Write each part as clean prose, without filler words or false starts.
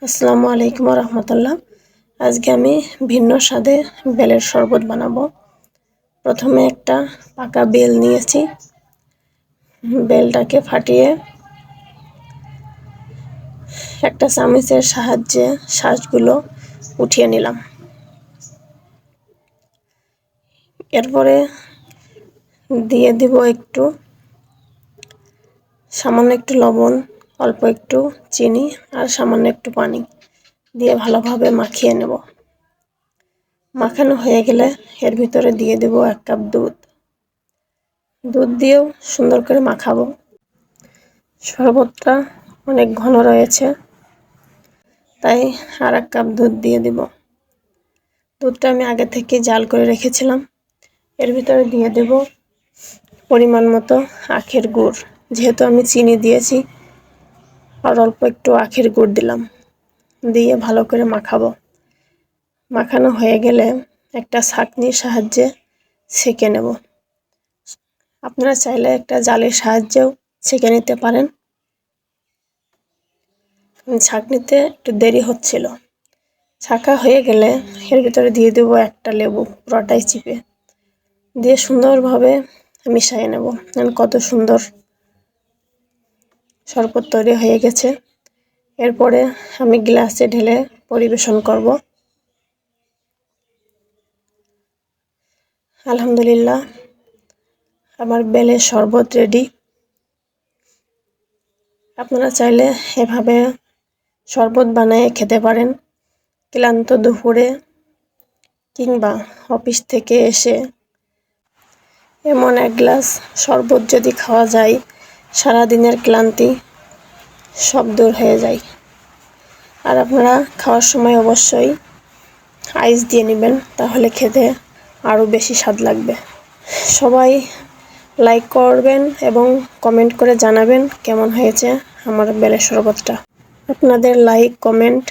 আসসালামু আলাইকুম রহমতুল্লাহ। আজকে আমি ভিন্ন স্বাদে বেলের শরবত বানাবো। প্রথমে একটা পাকা বেল নিয়েছি। বেলটাকে ফাটিয়ে একটা চামচের সাহায্যে শাঁসগুলো উঠিয়ে নিলাম। এরপরে দিয়ে দিব সামান্য একটু লবণ, অল্প একটু চিনি আর সামান্য একটু পানি দিয়ে ভালোভাবে মাখিয়ে নেব। মাখানো হয়ে গেলে এর ভিতরে দিয়ে দেব 1 কাপ দুধ। দুধ দিয়েও সুন্দর করে মাখাবো। শরবতটা অনেক ঘন রয়েছে, তাই আর 1 কাপ দুধ দিয়ে দেব। দুধটা আমি আগে থেকে জাল করে রেখেছিলাম। এর ভিতরে দিয়ে দেব পরিমাণ মতো আখের গুড়। যেহেতু আমি চিনি দিয়েছি, আর অল্প একটু আখের গুড় দিলাম। দিয়ে ভালো করে মাখাবো। মাখানো হয়ে গেলে একটা ছাঁকনির সাহায্যে ছেঁকে নেব। আপনারা চাইলে একটা জালের সাহায্যেও ছেঁকে নিতে পারেন। ছাঁকনিতে একটু দেরি হচ্ছিল। ছাঁকা হয়ে গেলে এর ভিতরে দিয়ে দেব একটা লেবু পুরোটাই চিপে দিয়ে সুন্দরভাবে মিশিয়ে নেব। কত সুন্দর শরবত তৈরি হয়ে গেছে। এরপরে আমি গ্লাসে ঢেলে পরিবেশন করব। আলহামদুলিল্লাহ, আমার বেলের শরবত রেডি। আপনারা চাইলে এভাবে শরবত বানিয়ে খেতে পারেন। ক্লান্ত দুপুরে কিংবা অফিস থেকে এসে এমন এক গ্লাস শরবত যদি খাওয়া যায়, সারাদিনের ক্লান্তি সব দূর হয়ে যায়। আর আপনারা খাওয়ার সময় অবশ্যই আইস দিয়ে নেবেন, তাহলে খেতে আরও বেশি স্বাদ লাগবে। সবাই লাইক করবেন এবং কমেন্ট করে জানাবেন কেমন হয়েছে আমার বেলের শরবতটা। আপনাদের লাইক কমেন্ট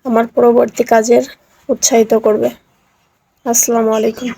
আমার পরবর্তী কাজের উৎসাহিত করবে। আসসালামু আলাইকুম।